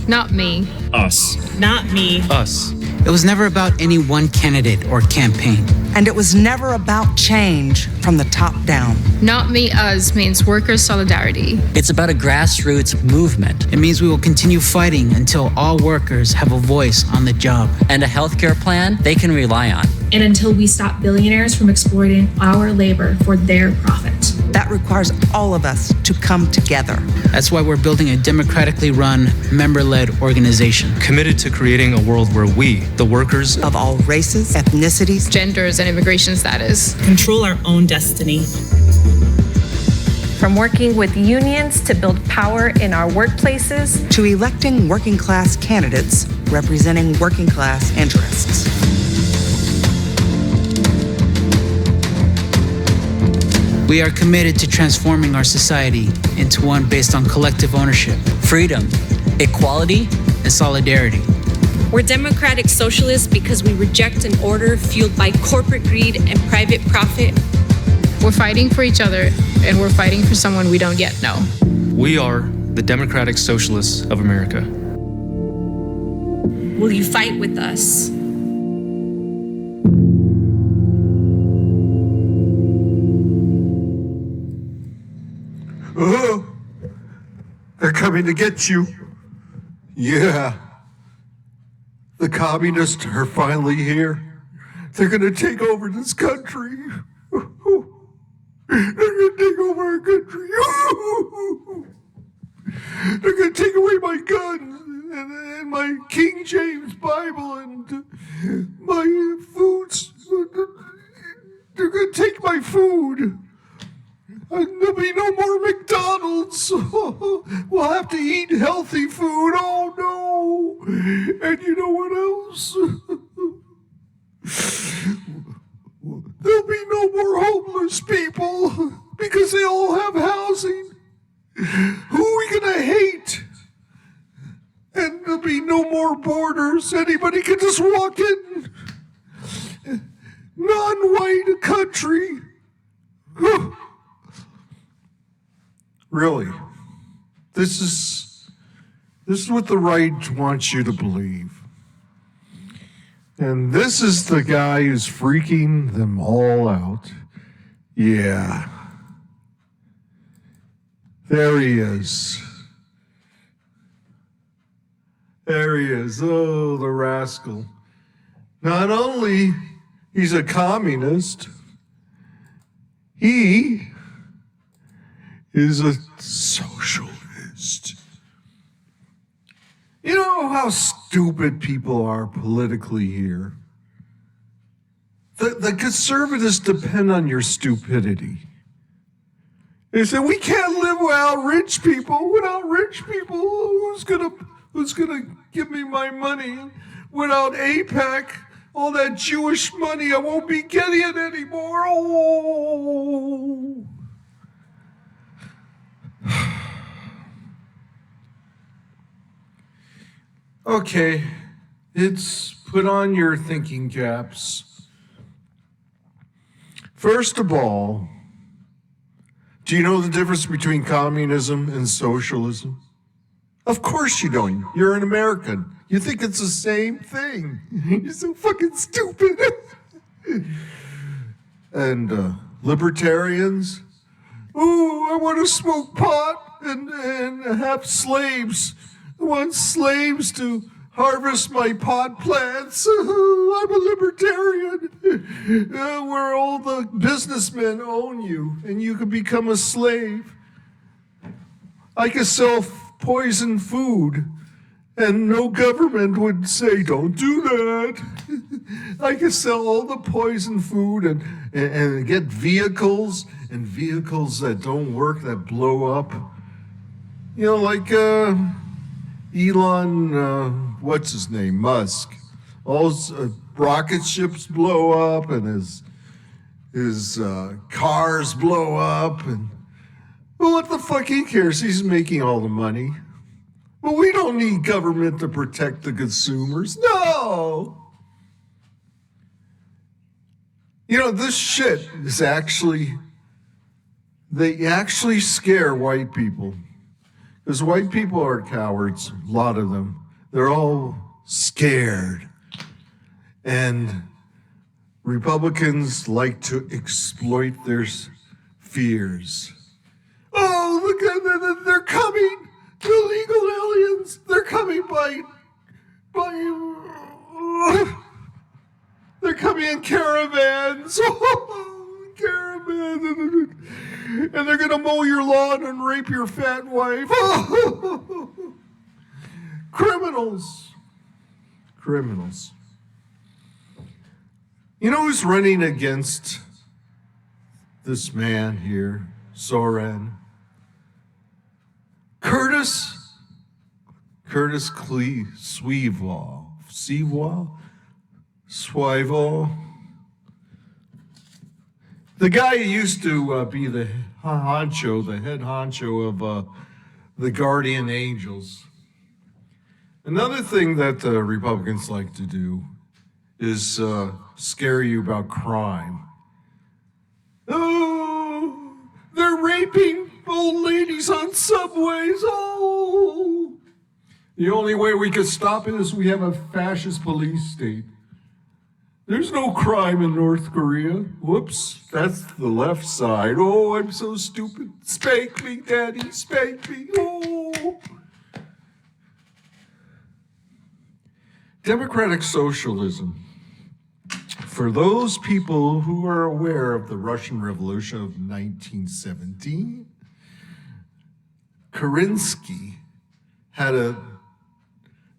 Not me. Us. Not me. Us. It was never about any one candidate or campaign. And it was never about change from the top down. Not me, us means workers' solidarity. It's about a grassroots movement. It means we will continue fighting until all workers have a voice on the job. And a healthcare plan they can rely on. And until we stop billionaires from exploiting our labor for their profit. That requires all of us to come together. That's why we're building a democratically run, member-led organization. Committed to creating a world where we, the workers Of all races, ethnicities, Genders and immigration status. Control our own destiny. From working with unions to build power in our workplaces, to electing working class candidates representing working class interests. We are committed to transforming our society into one based on collective ownership, Freedom, equality, and solidarity. We're democratic socialists because we reject an order fueled by corporate greed and private profit. We're fighting for each other, and we're fighting for someone we don't yet know. We are the Democratic Socialists of America. Will you fight with us? Oh, they're coming to get you. Yeah. The communists are finally here. They're going to take over this country. They're going to take over our country. They're going to take away my guns and my King James Bible and my foods. They're going to take my food. And there'll be no more McDonald's. We'll have to eat healthy food. Oh no! And you know what else? There'll be no more homeless people because they all have housing. Who are we gonna hate? And there'll be no more borders. Anybody can just walk in. Non-white country. Really, this is what the right wants you to believe. And this is the guy who's freaking them all out. Yeah. There he is. There he is. Oh, the rascal. Not only he's a communist, he is a socialist. You know how stupid people are politically here? The conservatives depend on your stupidity. They say, we can't live without rich people. Without rich people, who's gonna give me my money? Without AIPAC, all that Jewish money, I won't be getting it anymore. Oh. Okay, it's put on your thinking caps. First of all, do you know the difference between communism and socialism? Of course you don't. You're an American. You think it's the same thing. You're so fucking stupid. And libertarians? Ooh, I want to smoke pot and have slaves. I want slaves to harvest my pot plants. I'm a libertarian. Where all the businessmen own you and you can become a slave. I could sell poison food and no government would say, don't do that. I could sell all the poison food and get vehicles and vehicles that don't work, that blow up. You know, like Elon, what's his name, Musk. All his rocket ships blow up and his cars blow up. And well, what the fuck he cares? He's making all the money. But we don't need government to protect the consumers. No! You know, this shit is they actually scare white people. Because white people are cowards, a lot of them. They're all scared. And Republicans like to exploit their fears. Oh, look at they're coming! Illegal aliens! They're coming by they're coming in caravans. Caravans. And they're gonna mow your lawn and rape your fat wife. Criminals. Criminals. You know who's running against this man here, Zohran? Curtis Swivel. The guy who used to be the head honcho of the Guardian Angels. Another thing that Republicans like to do is scare you about crime. Oh, they're raping old ladies on subways. Oh, the only way we could stop it is we have a fascist police state. There's no crime in North Korea. Whoops, that's the left side. Oh, I'm so stupid. Spank me, Daddy, spank me. Oh. Democratic socialism. For those people who are aware of the Russian Revolution of 1917, Kerensky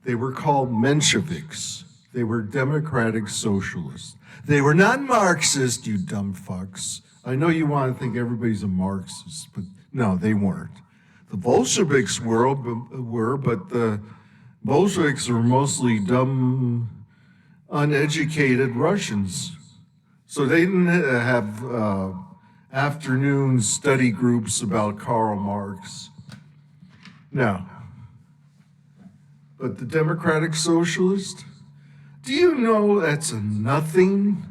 they were called Mensheviks. They were democratic socialists. They were not Marxist, you dumb fucks. I know you want to think everybody's a Marxist, but no, they weren't. The Bolsheviks were, but the Bolsheviks were mostly dumb, uneducated Russians. So they didn't have afternoon study groups about Karl Marx. No. But the democratic socialist, do you know that's a nothing?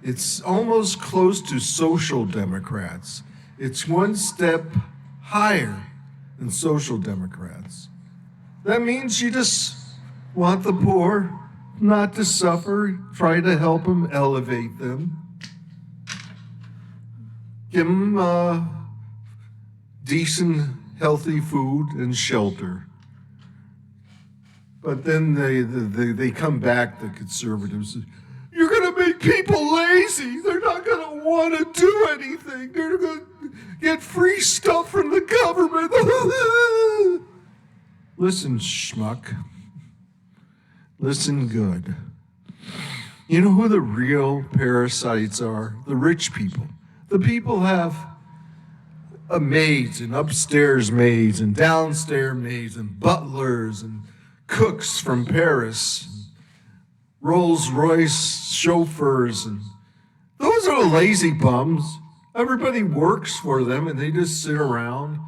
It's almost close to social democrats. It's one step higher than social democrats. That means you just want the poor not to suffer, try to help them, elevate them. Give them decent, healthy food and shelter. But then they come back, the conservatives. You're going to make people lazy. They're not going to want to do anything. They're going to get free stuff from the government. Listen, schmuck. Listen good. You know who the real parasites are? The rich people. The people have maids and upstairs maids and downstairs maids and butlers and cooks from Paris, Rolls-Royce chauffeurs, and those are the lazy bums. Everybody works for them and they just sit around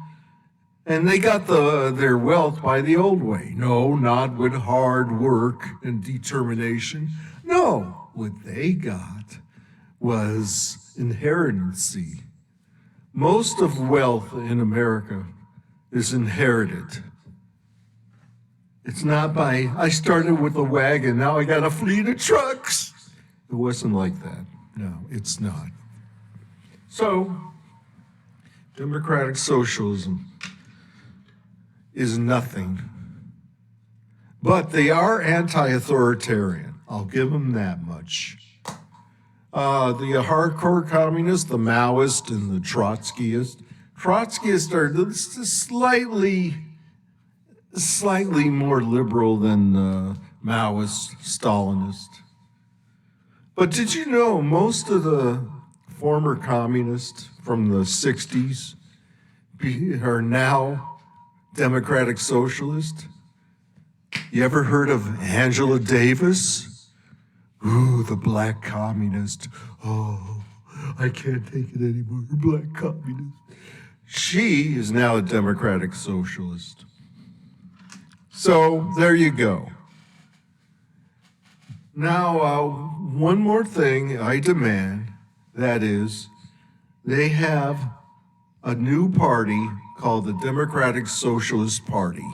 and they got their wealth by the old way. No, not with hard work and determination. No, what they got was inheritancy. Most of wealth in America is inherited. It's not by, I started with a wagon, now I got a fleet of trucks. It wasn't like that. No, it's not. So, democratic socialism is nothing. But they are anti-authoritarian. I'll give them that much. The hardcore communists, the Maoists and the Trotskyists are slightly more liberal than Maoist, Stalinist. But did you know most of the former communists from the 60s are now democratic socialists? You ever heard of Angela Davis? Ooh, the black communist. Oh, I can't take it anymore, black communist. She is now a democratic socialist. So there you go. Now, one more thing I demand, that is, they have a new party called the Democratic Socialist Party,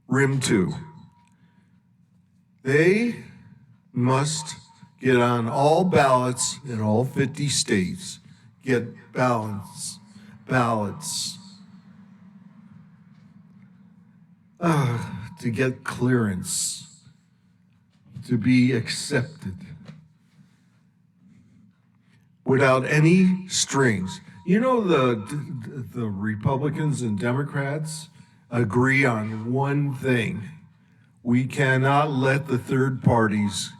RIM 2. They must get on all ballots in all 50 states, get ballots to get clearance, to be accepted without any strings. You know, the Republicans and Democrats agree on one thing. We cannot let the third parties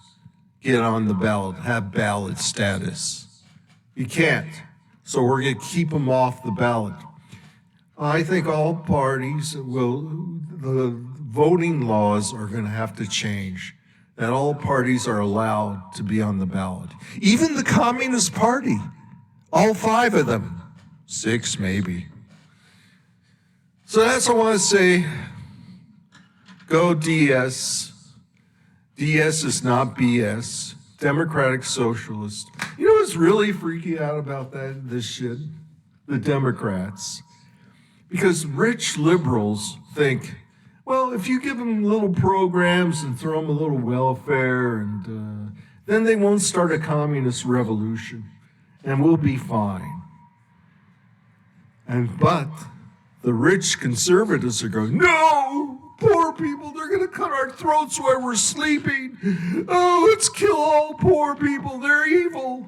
get on the ballot, have ballot status. You can't. So we're going to keep them off the ballot. I think all parties the voting laws are going to have to change, that all parties are allowed to be on the ballot. Even the Communist Party, all 5 of them, 6 maybe. So that's what I want to say. Go DS. DS is not BS. Democratic Socialist. You know what's really freaky out about this shit? The Democrats. Because rich liberals think, well, if you give them little programs and throw them a little welfare, and then they won't start a communist revolution, and we'll be fine. But the rich conservatives are going, no! Poor people, they're going to cut our throats while we're sleeping. Oh, let's kill all poor people. They're evil.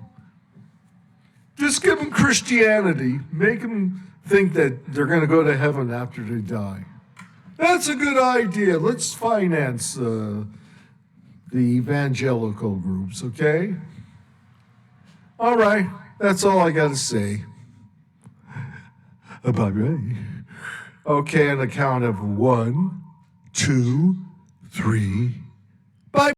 Just give them Christianity. Make them think that they're going to go to heaven after they die. That's a good idea. Let's finance the evangelical groups, okay? All right, that's all I got to say. Bye-bye. Okay, on the count of 1, 2, 3.